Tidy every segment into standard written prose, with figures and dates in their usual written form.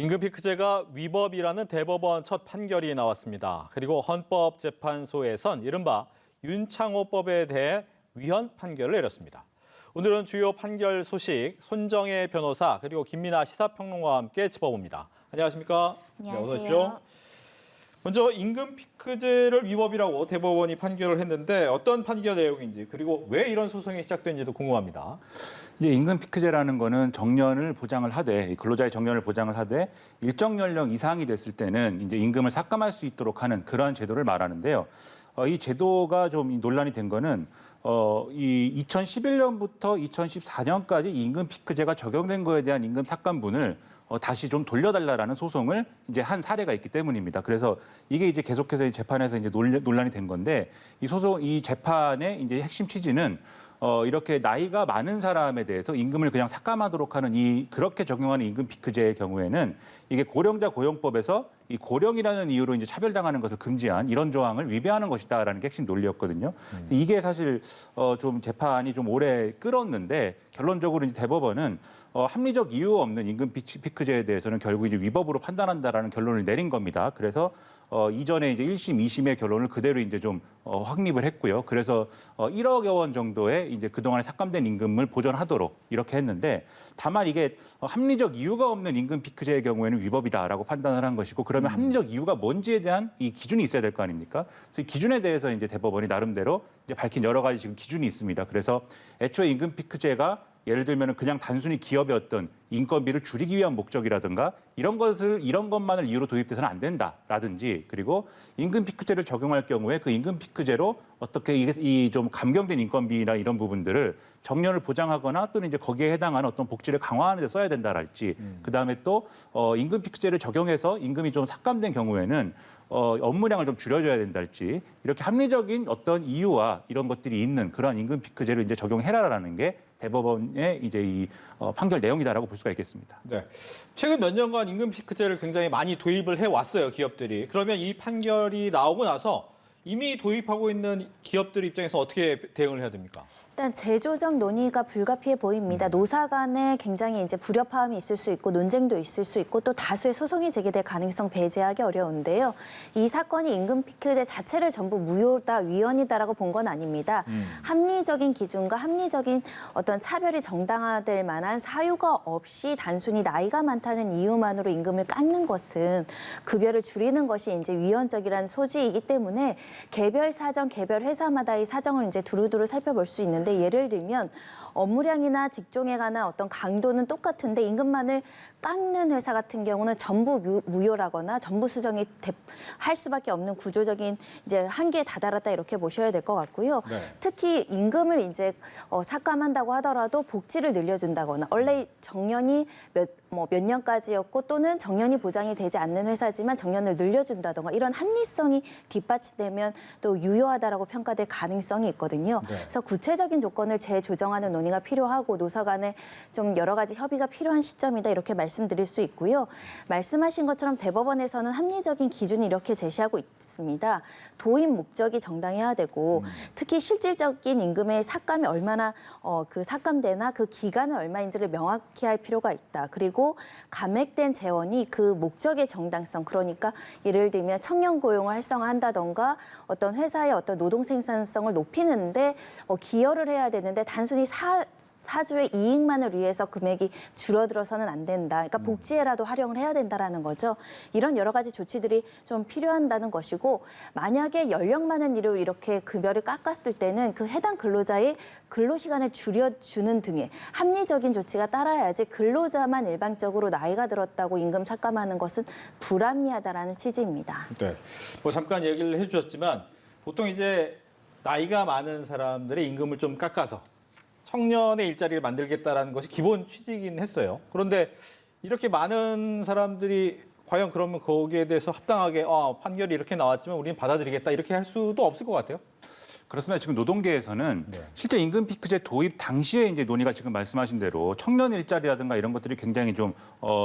임금 피크제가 위법이라는 대법원 첫 판결이 나왔습니다. 그리고 헌법재판소에선 이른바 윤창호법에 대해 위헌 판결을 내렸습니다. 오늘은 주요 판결 소식 손정혜 변호사 그리고 김민아 시사평론가와 함께 짚어봅니다. 안녕하십니까? 안녕하세요. 어서 오십시오. 먼저 임금 피크제를 위법이라고 대법원이 판결을 했는데 어떤 판결 내용인지 그리고 왜 이런 소송이 시작된지도 궁금합니다. 이제 임금 피크제라는 거는 정년을 보장을 하되 근로자의 정년을 보장을 하되 일정 연령 이상이 됐을 때는 이제 임금을 삭감할 수 있도록 하는 그러한 제도를 말하는데요. 이 제도가 좀 논란이 된 거는 이 2011년부터 2014년까지 임금 피크제가 적용된 거에 대한 임금 삭감분을 다시 좀 돌려달라라는 소송을 이제 한 사례가 있기 때문입니다. 그래서 이게 이제 계속해서 재판에서 이제 논란이 된 건데 이 재판의 이제 핵심 취지는 이렇게 나이가 많은 사람에 대해서 임금을 그냥 삭감하도록 하는 그렇게 적용하는 임금 피크제의 경우에는 이게 고령자 고용법에서 이 고령이라는 이유로 이제 차별당하는 것을 금지한 이런 조항을 위배하는 것이다라는 게 핵심 논리였거든요. 이게 사실 좀 재판이 좀 오래 끌었는데 결론적으로 이제 대법원은 합리적 이유 없는 임금 피크제에 대해서는 결국 이제 위법으로 판단한다라는 결론을 내린 겁니다. 그래서 이전에 이제 1심, 2심의 결론을 그대로 이제 좀 확립을 했고요. 그래서 1억여 원 정도의 이제 그동안에 삭감된 임금을 보전하도록 이렇게 했는데 다만 이게 합리적 이유가 없는 임금 피크제의 경우에는 위법이다라고 판단을 한 것이고 그러면 합리적 이유가 뭔지에 대한 이 기준이 있어야 될 거 아닙니까? 그래서 이 기준에 대해서 이제 대법원이 나름대로 이제 밝힌 여러 가지 지금 기준이 있습니다. 그래서 애초에 임금 피크제가 예를 들면 그냥 단순히 기업의 어떤 인건비를 줄이기 위한 목적이라든가 이런 것만을 이유로 도입돼서는 안 된다라든지 그리고 임금 피크제를 적용할 경우에 그 임금 피크제로 어떻게 이 좀 감경된 인건비나 이런 부분들을 정년을 보장하거나 또는 이제 거기에 해당하는 어떤 복지를 강화하는 데 써야 된다랄지 그다음에 또 임금 피크제를 적용해서 임금이 좀 삭감된 경우에는 업무량을 좀 줄여줘야 된달지 이렇게 합리적인 어떤 이유와 이런 것들이 있는 그러한 임금 피크제를 이제 적용해라라는 게 대법원의 이제 이 판결 내용이다라고 볼 수가 있겠습니다. 네. 최근 몇 년간 임금 피크제를 굉장히 많이 도입을 해왔어요, 기업들이. 그러면 이 판결이 나오고 나서 이미 도입하고 있는 기업들 입장에서 어떻게 대응을 해야 됩니까? 일단 제도적 논의가 불가피해 보입니다. 노사 간에 굉장히 이제 불협화음이 있을 수 있고 논쟁도 있을 수 있고 또 다수의 소송이 제기될 가능성 배제하기 어려운데요. 이 사건이 임금 피크제 자체를 전부 무효다, 위헌이다라고 본 건 아닙니다. 합리적인 기준과 합리적인 어떤 차별이 정당화될 만한 사유가 없이 단순히 나이가 많다는 이유만으로 임금을 깎는 것은 급여를 줄이는 것이 이제 위헌적이라는 소지이기 때문에 개별 사정, 개별 회사마다의 사정을 이제 두루두루 살펴볼 수 있는데 예를 들면 업무량이나 직종에 관한 어떤 강도는 똑같은데 임금만을 깎는 회사 같은 경우는 전부 무효라거나 전부 수정이 할 수밖에 없는 구조적인 이제 한계에 다다랐다 이렇게 보셔야 될 것 같고요. 네. 특히 임금을 이제 삭감한다고 하더라도 복지를 늘려준다거나 원래 정년이 몇 년까지였고 또는 정년이 보장이 되지 않는 회사지만 정년을 늘려준다던가 이런 합리성이 뒷받침되면 또 유효하다라고 평가될 가능성이 있거든요. 네. 그래서 구체적인 조건을 재조정하는 논의가 필요하고 노사 간에 좀 여러 가지 협의가 필요한 시점이다 이렇게 말씀드릴 수 있고요. 말씀하신 것처럼 대법원에서는 합리적인 기준이 이렇게 제시하고 있습니다. 도입 목적이 정당해야 되고 특히 실질적인 임금의 삭감이 얼마나 그 삭감되나 그 기간은 얼마인지를 명확히 할 필요가 있다. 그리고 감액된 재원이 그 목적의 정당성 그러니까 예를 들면 청년 고용을 활성화한다던가 어떤 회사의 어떤 노동 생산성을 높이는데 기여를 해야 되는데 단순히 사주의 이익만을 위해서 금액이 줄어들어서는 안 된다. 그러니까 복지에라도 활용을 해야 된다라는 거죠. 이런 여러 가지 조치들이 좀 필요한다는 것이고 만약에 연령 많은 이로 이렇게 급여를 깎았을 때는 그 해당 근로자의 근로시간을 줄여주는 등의 합리적인 조치가 따라야지 근로자만 일방적으로 나이가 들었다고 임금 삭감하는 것은 불합리하다라는 취지입니다. 네. 뭐 잠깐 얘기를 해주셨지만 보통 이제 나이가 많은 사람들의 임금을 좀 깎아서 청년의 일자리를 만들겠다라는 것이 기본 취지이긴 했어요. 그런데 이렇게 많은 사람들이 과연 그러면 거기에 대해서 합당하게 판결이 이렇게 나왔지만 우리는 받아들이겠다 이렇게 할 수도 없을 것 같아요. 그렇습니다. 지금 노동계에서는 실제 임금 피크제 도입 당시에 이제 논의가 지금 말씀하신 대로 청년 일자리라든가 이런 것들이 굉장히 좀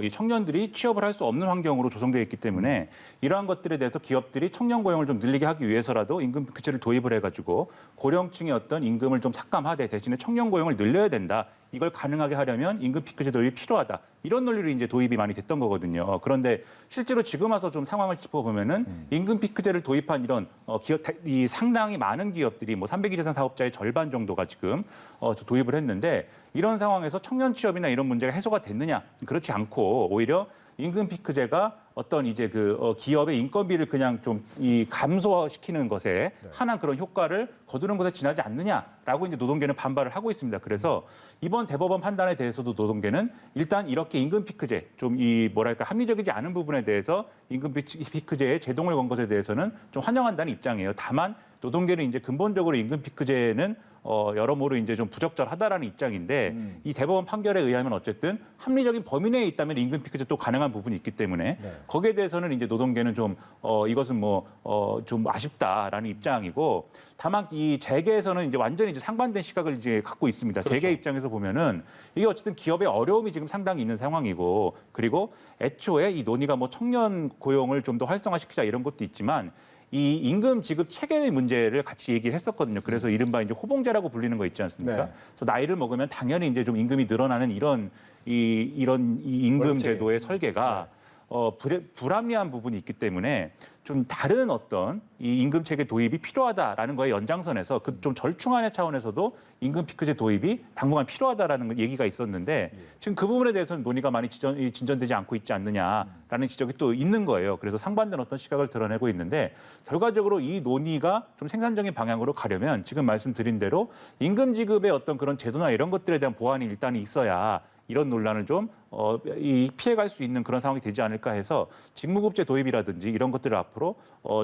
이 청년들이 취업을 할 수 없는 환경으로 조성되어 있기 때문에 이러한 것들에 대해서 기업들이 청년 고용을 좀 늘리게 하기 위해서라도 임금 피크제를 도입을 해가지고 고령층의 어떤 임금을 좀 삭감하되 대신에 청년 고용을 늘려야 된다. 이걸 가능하게 하려면 임금 피크제 도입이 필요하다. 이런 논리로 이제 도입이 많이 됐던 거거든요. 그런데 실제로 지금 와서 좀 상황을 짚어보면은 임금 피크제를 도입한 이런 기업, 이 상당히 많은 기업들이 뭐 300일 이상 사업자의 절반 정도가 지금 도입을 했는데 이런 상황에서 청년 취업이나 이런 문제가 해소가 됐느냐? 그렇지 않고 오히려 임금 피크제가 어떤 이제 기업의 인건비를 그냥 좀 이 감소시키는 것에 한한 그런 효과를 거두는 것에 지나지 않느냐라고 이제 노동계는 반발을 하고 있습니다. 그래서 이번 대법원 판단에 대해서도 노동계는 일단 이렇게 임금 피크제 좀 이 뭐랄까 합리적이지 않은 부분에 대해서 임금 피크제에 제동을 건 것에 대해서는 좀 환영한다는 입장이에요. 다만 노동계는 이제 근본적으로 임금 피크제는 여러모로 이제 좀 부적절하다라는 입장인데 이 대법원 판결에 의하면 어쨌든 합리적인 범위 내에 있다면 임금 피크제 또 가능한 부분이 있기 때문에 거기에 대해서는 이제 노동계는 좀 이것은 좀 아쉽다라는 입장이고 다만 이 재계에서는 이제 완전히 이제 상반된 시각을 이제 갖고 있습니다. 그렇죠. 재계 입장에서 보면은 이게 어쨌든 기업의 어려움이 지금 상당히 있는 상황이고 그리고 애초에 이 논의가 뭐 청년 고용을 좀 더 활성화시키자 이런 것도 있지만 이 임금 지급 체계의 문제를 같이 얘기를 했었거든요. 그래서 이른바 이제 호봉제라고 불리는 거 있지 않습니까? 네. 그래서 나이를 먹으면 당연히 이제 좀 임금이 늘어나는 이런 임금 월제. 제도의 설계가 불합리한 부분이 있기 때문에 좀 다른 어떤 이 임금 체계 도입이 필요하다라는 거의 연장선에서 그 좀 절충안의 차원에서도 임금 피크제 도입이 당분간 필요하다라는 얘기가 있었는데 지금 그 부분에 대해서는 논의가 많이 진전되지 않고 있지 않느냐라는 지적이 또 있는 거예요. 그래서 상반된 어떤 시각을 드러내고 있는데 결과적으로 이 논의가 좀 생산적인 방향으로 가려면 지금 말씀드린 대로 임금 지급의 어떤 그런 제도나 이런 것들에 대한 보완이 일단 있어야 이런 논란을 좀 피해갈 수 있는 그런 상황이 되지 않을까 해서 직무급제 도입이라든지 이런 것들을 앞으로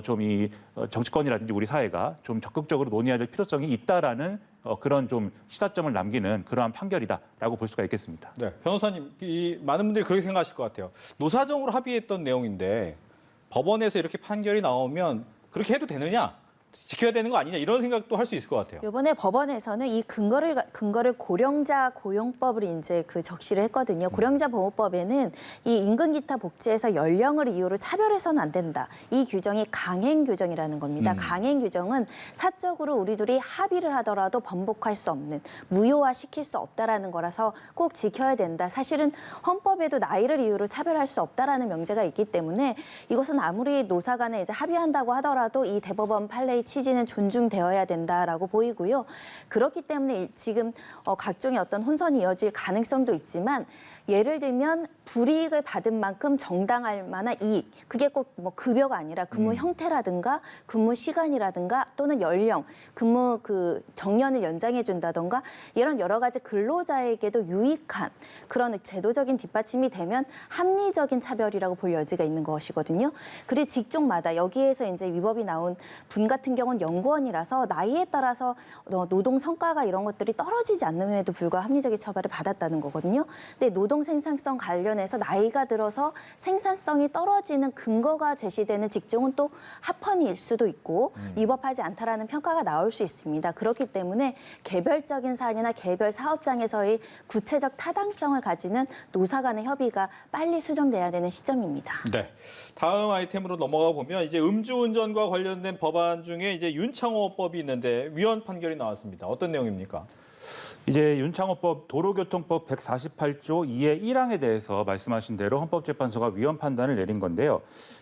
좀 이 정치권이라든지 우리 사회가 좀 적극적으로 논의해야 될 필요성이 있다라는 그런 좀 시사점을 남기는 그러한 판결이다라고 볼 수가 있겠습니다. 네, 변호사님, 많은 분들이 그렇게 생각하실 것 같아요. 노사정으로 합의했던 내용인데 법원에서 이렇게 판결이 나오면 그렇게 해도 되느냐? 지켜야 되는 거 아니냐 이런 생각도 할 수 있을 것 같아요. 이번에 법원에서는 이 근거를 고령자 고용법을 이제 적시를 했거든요. 고령자 보호법에는 이 임금 기타 복지에서 연령을 이유로 차별해서는 안 된다. 이 규정이 강행 규정이라는 겁니다. 강행 규정은 사적으로 우리들이 합의를 하더라도 번복할 수 없는 무효화 시킬 수 없다라는 거라서 꼭 지켜야 된다. 사실은 헌법에도 나이를 이유로 차별할 수 없다라는 명제가 있기 때문에 이것은 아무리 노사 간에 이제 합의한다고 하더라도 이 대법원 판례 취지는 존중되어야 된다라고 보이고요. 그렇기 때문에 지금 각종의 어떤 혼선이 이어질 가능성도 있지만 예를 들면 불이익을 받은 만큼 정당할 만한 이익, 그게 꼭 뭐 급여가 아니라 근무 형태라든가 근무 시간이라든가 또는 연령, 근무 정년을 연장해 준다던가 이런 여러 가지 근로자에게도 유익한 그런 제도적인 뒷받침이 되면 합리적인 차별이라고 볼 여지가 있는 것이거든요. 그리고 직종마다 여기에서 이제 위법이 나온 분 같은 경우는 연구원이라서 나이에 따라서 노동 성과가 이런 것들이 떨어지지 않는데도 불구하고 합리적인 처벌을 받았다는 거거든요. 근데 노동 생산성 관련해서 나이가 들어서 생산성이 떨어지는 근거가 제시되는 직종은 또 합헌일 수도 있고 위법하지 않다라는 평가가 나올 수 있습니다. 그렇기 때문에 개별적인 사안이나 개별 사업장에서의 구체적 타당성을 가지는 노사 간의 협의가 빨리 수정돼야 되는 시점입니다. 네. 다음 아이템으로 넘어가 보면 이제 음주운전과 관련된 법안 중에 이제 윤창호법이 있는데 위헌 판결이 나왔습니다. 어떤 내용입니까? 이제 윤창호법 도로교통법 148조 2의 1항에 대해서 말씀하신 대로 헌법재판소가 위헌 판단을 내린 건데요.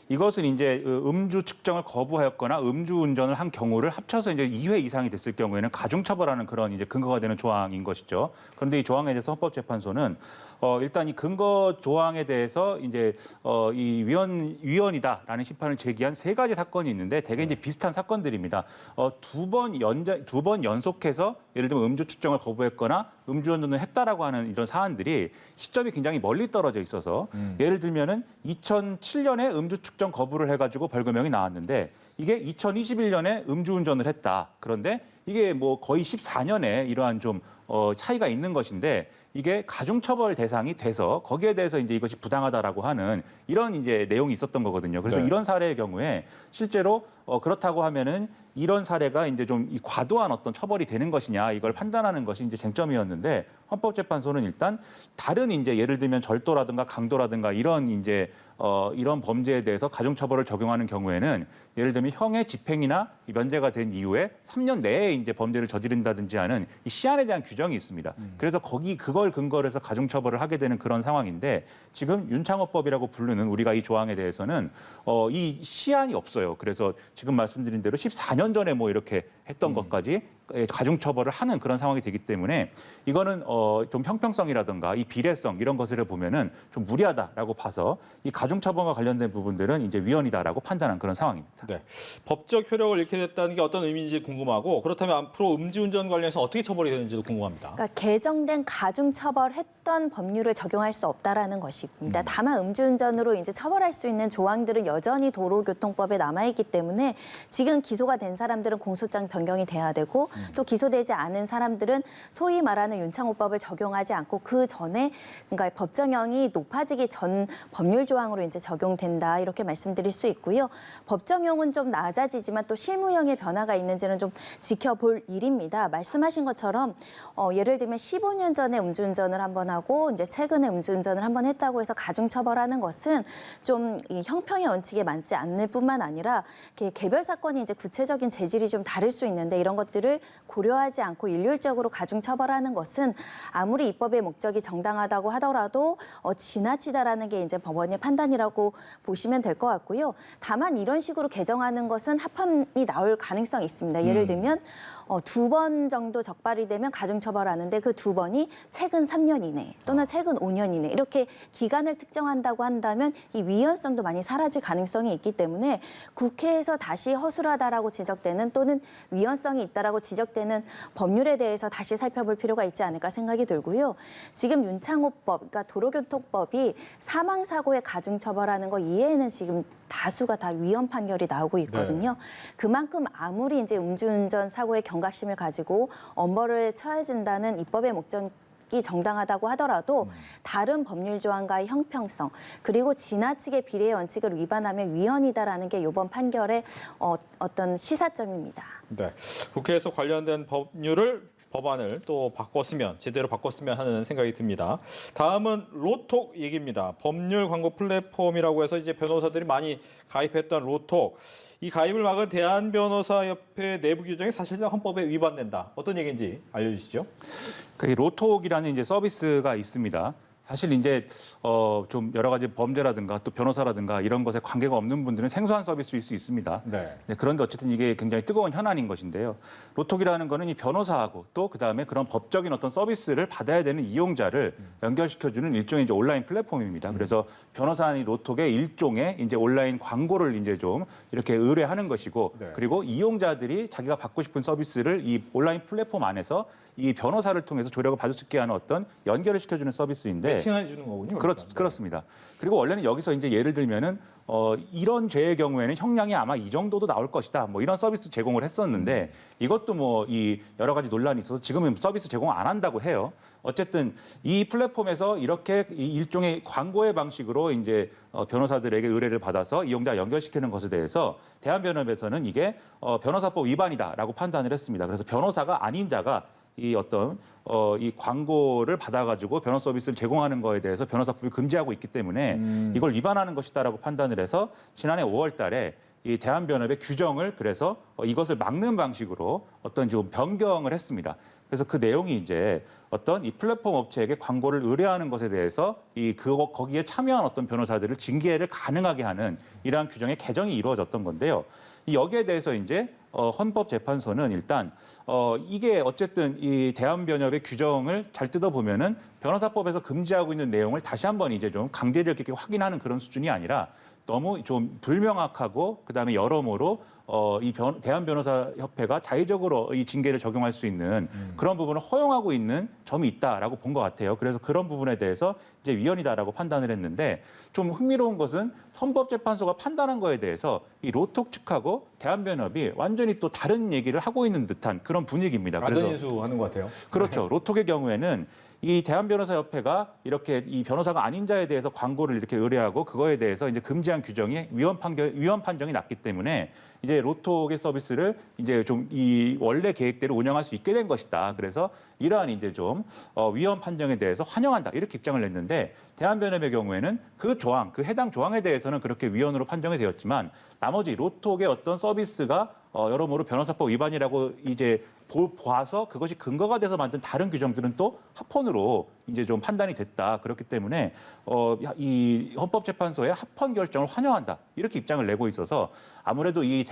이것은 이제 음주 측정을 거부하였거나 음주운전을 한 경우를 합쳐서 이제 2회 이상이 됐을 경우에는 가중처벌하는 그런 이제 근거가 되는 조항인 것이죠. 그런데 이 조항에 대해서 헌법재판소는 일단 이 근거 조항에 대해서 이제 이 위헌이다라는 심판을 제기한 세 가지 사건이 있는데 대개 이제 비슷한 사건들입니다. 두 번 연속해서 예를 들면 음주 측정을 거부했거나 음주운전을 했다라고 하는 이런 사안들이 시점이 굉장히 멀리 떨어져 있어서 예를 들면은 2007년에 음주 측정 거부를 해가지고 벌금형이 나왔는데 이게 2021년에 음주운전을 했다. 그런데 이게 뭐 거의 14년에 이러한 좀 차이가 있는 것인데 이게 가중처벌 대상이 돼서 거기에 대해서 이제 이것이 부당하다라고 하는 이런 이제 내용이 있었던 거거든요. 그래서 네. 이런 사례의 경우에 실제로 그렇다고 하면은 이런 사례가 이제 좀 이 과도한 어떤 처벌이 되는 것이냐 이걸 판단하는 것이 이제 쟁점이었는데 헌법재판소는 일단 다른 이제 예를 들면 절도라든가 강도라든가 이런 이제 이런 범죄에 대해서 가중처벌을 적용하는 경우에는 예를 들면 형의 집행이나 면제가 된 이후에 3년 내에 이제 범죄를 저지른다든지 하는 이 시한에 대한 규정이 있습니다. 그래서 그걸 근거로 해서 가중처벌을 하게 되는 그런 상황인데 지금 윤창호법이라고 부르는 우리가 이 조항에 대해서는 이 시한이 없어요. 그래서 지금 말씀드린 대로 14년 전에 뭐 이렇게 했던 것까지 가중처벌을 하는 그런 상황이 되기 때문에 이거는 좀 형평성이라든가 이 비례성 이런 것을 보면은 좀 무리하다라고 봐서 이 가중처벌과 관련된 부분들은 이제 위헌이다라고 판단한 그런 상황입니다. 네. 법적 효력을 잃게 됐다는 게 어떤 의미인지 궁금하고 그렇다면 앞으로 음주운전 관련해서 어떻게 처벌이 되는지도 궁금합니다. 그러니까 개정된 가중처벌했던 법률을 적용할 수 없다라는 것입니다. 다만 음주운전으로 이제 처벌할 수 있는 조항들은 여전히 도로교통법에 남아있기 때문에 지금 기소가 된 사람들은 공소장 변경이 돼야 되고 또 기소되지 않은 사람들은 소위 말하는 윤창호법을 적용하지 않고 그 전에 그러니까 법정형이 높아지기 전 법률 조항으로 이제 적용된다 이렇게 말씀드릴 수 있고요. 법정형은 좀 낮아지지만 또 실무형의 변화가 있는지는 좀 지켜볼 일입니다. 말씀하신 것처럼 예를 들면 15년 전에 음주운전을 한번 하고 이제 최근에 음주운전을 한번 했다고 해서 가중처벌하는 것은 좀 이 형평의 원칙에 맞지 않을 뿐만 아니라 이렇게 개별 사건이 이제 구체적인 재질이 좀 다를 수 있는데 이런 것들을 고려하지 않고 일률적으로 가중처벌하는 것은 아무리 입법의 목적이 정당하다고 하더라도 지나치다라는 게 이제 법원의 판단이라고 보시면 될 것 같고요. 다만 이런 식으로 개정하는 것은 합헌이 나올 가능성이 있습니다. 예를 들면 2번 정도 적발이 되면 가중처벌하는데 그 2번이 최근 3년 이내 또는 최근 5년 이내 이렇게 기간을 특정한다고 한다면 이 위헌성도 많이 사라질 가능성이 있기 때문에 국회에서 다시 허술하다라고 지적되는 또는 위헌성이 있다라고 지적되는 법률에 대해서 다시 살펴볼 필요가 있지 않을까 생각이 들고요. 지금 윤창호법, 그러니까 도로교통법이 사망사고에 가중처벌하는 거 이외에는 지금 다수가 다 위헌 판결이 나오고 있거든요. 그만큼 아무리 이제 음주운전 사고의 경각심을 가지고 엄벌을 처해진다는 입법의 목적이 정당하다고 하더라도 다른 법률 조항과의 형평성 그리고 지나치게 비례의 원칙을 위반하면 위헌이다라는 게 이번 판결의 어떤 시사점입니다. 네. 국회에서 관련된 법안을 또 제대로 바꿨으면 하는 생각이 듭니다. 다음은 로톡 얘기입니다. 법률 광고 플랫폼이라고 해서 이제 변호사들이 많이 가입했던 로톡. 이 가입을 막은 대한변호사협회 내부 규정이 사실상 헌법에 위반된다. 어떤 얘기인지 알려주시죠. 이 로톡이라는 이제 서비스가 있습니다. 사실 이제 좀 여러 가지 범죄라든가 또 변호사라든가 이런 것에 관계가 없는 분들은 생소한 서비스일 수 있습니다. 네. 그런데 어쨌든 이게 굉장히 뜨거운 현안인 것인데요. 로톡이라는 거는 이 변호사하고 또 그다음에 그런 법적인 어떤 서비스를 받아야 되는 이용자를 연결시켜주는 일종의 이제 온라인 플랫폼입니다. 그래서 변호사는 이 로톡의 일종의 이제 온라인 광고를 이제 좀 이렇게 의뢰하는 것이고 네. 그리고 이용자들이 자기가 받고 싶은 서비스를 이 온라인 플랫폼 안에서 이 변호사를 통해서 조력을 받을 수 있게 하는 어떤 연결을 시켜주는 서비스인데 매칭해 주는 거군요. 그렇습니다. 그리고 원래는 여기서 이제 예를 들면은 이런 죄의 경우에는 형량이 아마 이 정도도 나올 것이다. 뭐 이런 서비스 제공을 했었는데 이것도 뭐 이 여러 가지 논란이 있어서 지금은 서비스 제공 안 한다고 해요. 어쨌든 이 플랫폼에서 이렇게 일종의 광고의 방식으로 이제 변호사들에게 의뢰를 받아서 이용자 연결시키는 것에 대해서 대한변협에서는 이게 변호사법 위반이다라고 판단을 했습니다. 그래서 변호사가 아닌 자가 이 어떤 이 광고를 받아가지고 변호 서비스를 제공하는 거에 대해서 변호사법이 금지하고 있기 때문에 이걸 위반하는 것이다라고 판단을 해서 지난해 5월달에 이 대한변협의 규정을 그래서 이것을 막는 방식으로 어떤 좀 변경을 했습니다. 그래서 그 내용이 이제 어떤 이 플랫폼 업체에게 광고를 의뢰하는 것에 대해서 거기에 참여한 어떤 변호사들을 징계를 가능하게 하는 이러한 규정의 개정이 이루어졌던 건데요. 여기에 대해서 이제 헌법재판소는 일단 이게 어쨌든 이 대한변협의 규정을 잘 뜯어보면은 변호사법에서 금지하고 있는 내용을 다시 한번 이제 좀 강제력 있게 확인하는 그런 수준이 아니라 너무 좀 불명확하고 그다음에 여러모로 대한변호사협회가 자의적으로 이 징계를 적용할 수 있는 그런 부분을 허용하고 있는 점이 있다라고 본 것 같아요. 그래서 그런 부분에 대해서 이제 위헌이다라고 판단을 했는데 좀 흥미로운 것은 헌법재판소가 판단한 거에 대해서 이 로톡 측하고 대한변협이 완전히 또 다른 얘기를 하고 있는 듯한 그런 분위기입니다. 가전인수하는 것 같아요. 그렇죠. 로톡의 경우에는 이 대한변호사협회가 이렇게 이 변호사가 아닌 자에 대해서 광고를 이렇게 의뢰하고 그거에 대해서 이제 금지한 규정이 위헌 판정이 났기 때문에 이제 로톡의 서비스를 이제 좀 이 원래 계획대로 운영할 수 있게 된 것이다. 그래서 이러한 이제 좀 위헌 판정에 대해서 환영한다 이렇게 입장을 냈는데 대한변협의 경우에는 그 조항, 그 해당 조항에 대해서는 그렇게 위헌으로 판정이 되었지만 나머지 로톡의 어떤 서비스가 여러모로 변호사법 위반이라고 이제 봐서 그것이 근거가 돼서 만든 다른 규정들은 또 합헌으로 이제 좀 판단이 됐다. 그렇기 때문에 이 헌법재판소의 합헌 결정을 환영한다. 이렇게 입장을 내고 있어서 아무래도 이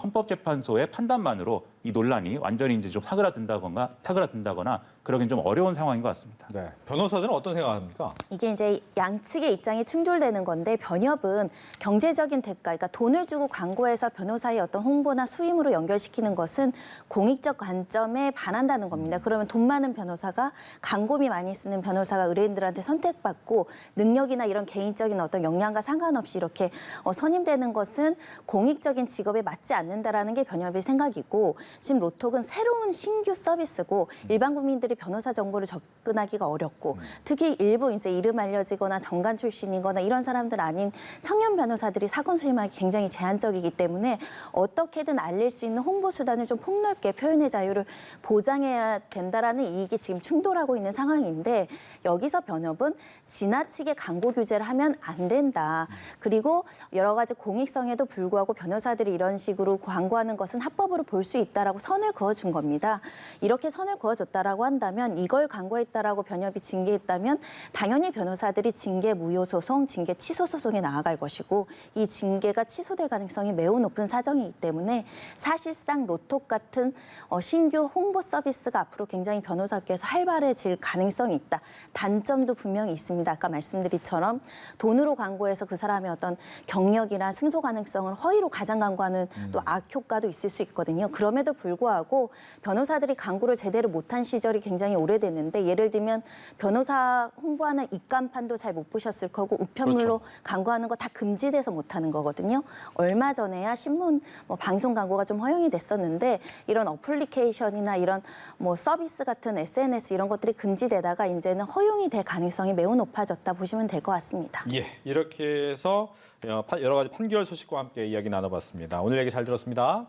헌법재판소의 판단만으로 이 논란이 완전히 이제 좀 사그라든다거나 그러긴 좀 어려운 상황인 것 같습니다. 네. 변호사들은 어떤 생각합니까? 이게 이제 양측의 입장이 충돌되는 건데 변협은 경제적인 대가, 그러니까 돈을 주고 광고해서 변호사의 어떤 홍보나 수임으로 연결시키는 것은 공익적 관점에 반한다는 겁니다. 그러면 돈 많은 변호사가 광고비 많이 쓰는 변호사가 의뢰인들한테 선택받고 능력이나 이런 개인적인 어떤 역량과 상관없이 이렇게 선임되는 것은 공익적인 직업에 맞지 않는다라는 게 변협의 생각이고 지금 로톡은 새로운 신규 서비스고 일반 국민들이 변호사 정보를 접근하기가 어렵고 특히 일부 이제 이름 알려지거나 정관 출신이거나 이런 사람들 아닌 청년 변호사들이 사건 수임하기 굉장히 제한적이기 때문에 어떻게든 알릴 수 있는 홍보 수단을 좀 폭넓게 표현의 자유를 보장해야 된다라는 이익이 지금 충돌하고 있는 상황인데 여기서 변협은 지나치게 광고 규제를 하면 안 된다. 그리고 여러 가지 공익성에도 불구하고 변호사들이 이런 식으로 광고하는 것은 합법으로 볼 수 있다라고 선을 그어준 겁니다. 이렇게 선을 그어줬다라고 한다면 이걸 광고했다라고 변협이 징계했다면 당연히 변호사들이 징계 무효 소송, 징계 취소 소송에 나아갈 것이고 이 징계가 취소될 가능성이 매우 높은 사정이기 때문에 사실상 로톡 같은 신규 홍보 서비스가 앞으로 굉장히 변호사업계에서 활발해질 가능성이 있다. 단점도 분명히 있습니다. 아까 말씀드린처럼 돈으로 광고해서 그 사람의 어떤 경력이나 승소 가능성을 허위로 가장 광고하는 또 악효과도 있을 수 있거든요. 그럼에도 불구하고 변호사들이 광고를 제대로 못한 시절이 굉장히 오래됐는데 예를 들면 변호사 홍보하는 입간판도 잘 못 보셨을 거고 우편물로 광고하는 거 다 금지돼서 못하는 거거든요. 얼마 전에야 신문, 방송 광고가 좀 허용이 됐었는데 이런 어플리케이션이나 이런 서비스 같은 SNS 이런 것들이 금지되다가 이제는 허용이 될 가능성이 매우 높아졌다 보시면 될 것 같습니다. 예, 이렇게 해서 여러 가지 판결 소식과 함께 이야기 나눠봤습니다. 오늘 얘기 잘 들었습니다.